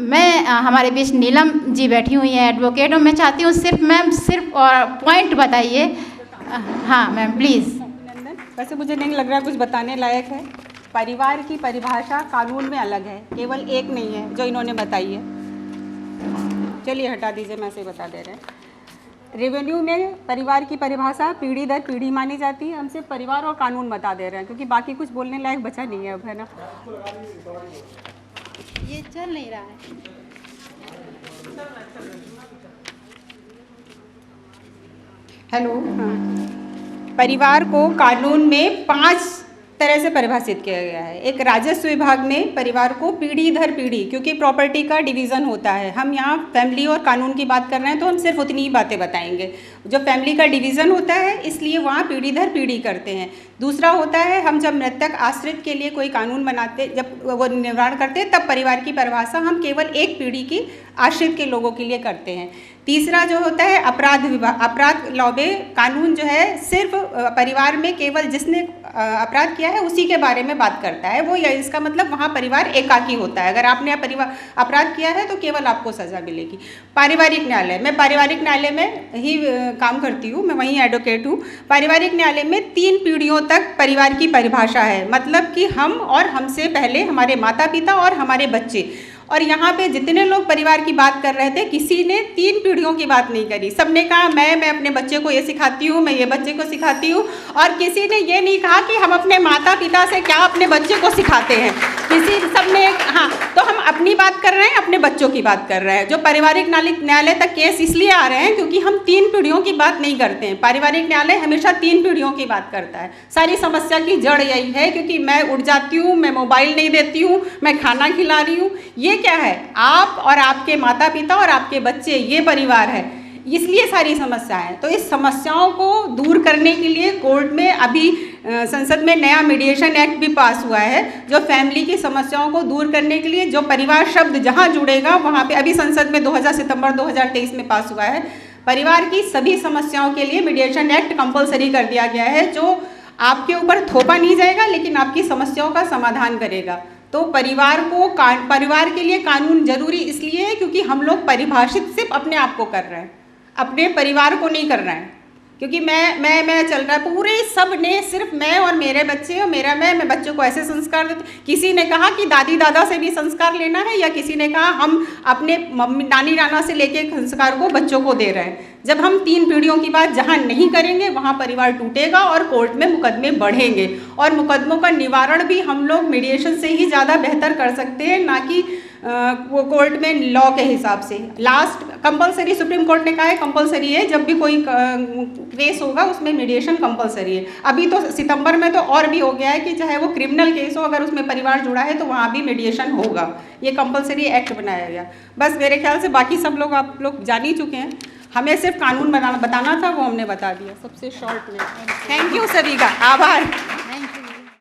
मैं हमारे बीच नीलम जी बैठी हुई हैं एडवोकेट, और मैं चाहती हूँ सिर्फ मैम सिर्फ और पॉइंट बताइए। हाँ मैम प्लीज़। वैसे मुझे नहीं लग रहा कुछ बताने लायक है। परिवार की परिभाषा कानून में अलग है, केवल एक नहीं है जो इन्होंने बताई है। चलिए हटा दीजिए, मैं ऐसे बता दे रहे हैं। रेवेन्यू में परिवार की परिभाषा पीढ़ी दर पीढ़ी मानी जाती है। हम सिर्फ परिवार और कानून बता दे रहे हैं क्योंकि बाकी कुछ बोलने लायक बचा नहीं है अब, है ना। ये चल नहीं रहा है। हेलो, हाँ। परिवार को कानून में 5 तरह से परिभाषित किया गया है। एक, राजस्व विभाग में परिवार को पीढ़ी दर पीढ़ी, क्योंकि प्रॉपर्टी का डिवीज़न होता है, हम यहाँ फैमिली और कानून की बात कर रहे हैं तो हम सिर्फ उतनी ही बातें बताएंगे। जो फैमिली का डिवीज़न होता है इसलिए वहाँ पीढ़ी दर पीढ़ी करते हैं। दूसरा होता है, हम जब मृतक आश्रित के लिए कोई कानून बनाते, जब वो निर्माण करते हैं तब परिवार की परिभाषा हम केवल एक पीढ़ी की आश्रित के लोगों के लिए करते हैं। तीसरा जो होता है अपराध विभाग, अपराध लॉ में कानून जो है सिर्फ परिवार में केवल जिसने अपराध किया है उसी के बारे में बात करता है। वो या इसका मतलब वहाँ परिवार एकाकी होता है। अगर आपने अपराध किया है तो केवल आपको सज़ा मिलेगी। पारिवारिक न्यायालय, मैं पारिवारिक न्यायालय में ही काम करती हूँ, मैं वहीं एडवोकेट हूँ। पारिवारिक न्यायालय में 3 पीढ़ियों तक परिवार की परिभाषा है, मतलब कि हम और हमसे पहले हमारे माता पिता और हमारे बच्चे। और यहाँ पे जितने लोग परिवार की बात कर रहे थे, किसी ने 3 पीढ़ियों की बात नहीं करी। सबने कहा मैं अपने बच्चे को ये सिखाती हूँ, मैं ये बच्चे को सिखाती हूँ, और किसी ने ये नहीं कहा कि हम अपने माता पिता से क्या अपने बच्चे को सिखाते हैं। सबने, हाँ, तो हम अपनी बात कर रहे हैं, अपने बच्चों की बात कर रहे हैं। जो पारिवारिक न्यायालय तक केस इसलिए आ रहे हैं क्योंकि हम 3 पीढ़ियों की बात नहीं करते हैं। पारिवारिक न्यायालय हमेशा 3 पीढ़ियों की बात करता है। सारी समस्या की जड़ यही है, क्योंकि मैं उठ जाती हूँ, मैं मोबाइल नहीं देती हूँ, मैं खाना खिला रही हूँ। ये क्या है? आप और आपके माता पिता और आपके बच्चे, ये परिवार है, इसलिए सारी समस्या है। तो इस समस्याओं को दूर करने के लिए कोर्ट में अभी संसद में नया मीडिएशन एक्ट भी पास हुआ है, जो फैमिली की समस्याओं को दूर करने के लिए, जो परिवार शब्द जहां जुड़ेगा वहां पे, अभी संसद में 2 सितंबर 2023 में पास हुआ है, परिवार की सभी समस्याओं के लिए मीडिएशन एक्ट कंपलसरी कर दिया गया है, जो आपके ऊपर थोपा नहीं जाएगा लेकिन आपकी समस्याओं का समाधान करेगा। तो परिवार के लिए कानून जरूरी इसलिए है क्योंकि हम लोग परिभाषित सिर्फ अपने आप को कर रहे हैं, अपने परिवार को नहीं कर रहे हैं। क्योंकि मैं चल रहा है, पूरे सब ने सिर्फ मैं और मेरे बच्चे और मेरा मैं बच्चों को ऐसे संस्कार देती। किसी ने कहा कि दादी दादा से भी संस्कार लेना है, या किसी ने कहा हम अपने मम्मी नानी नाना से लेके संस्कार को बच्चों को दे रहे हैं। जब हम 3 पीढ़ियों की बात जहाँ नहीं करेंगे वहाँ परिवार टूटेगा और कोर्ट में मुकदमे बढ़ेंगे, और मुकदमों का निवारण भी हम लोग मीडिएशन से ही ज़्यादा बेहतर कर सकते हैं, ना कि वो कोर्ट में लॉ के हिसाब से। लास्ट कंपलसरी, सुप्रीम कोर्ट ने कहा है कंपलसरी है, जब भी कोई केस होगा उसमें मीडिएशन कंपलसरी है। अभी तो सितंबर में तो और भी हो गया है कि चाहे वो क्रिमिनल केस हो, अगर उसमें परिवार जुड़ा है तो वहाँ भी मीडिएशन होगा। ये कंपलसरी एक्ट बनाया गया। बस मेरे ख्याल से बाकी सब लोग आप लोग जान ही चुके हैं। हमें सिर्फ कानून बताना था, वो हमने बता दिया सबसे शॉर्ट में। थैंक यू सभी का, आभार।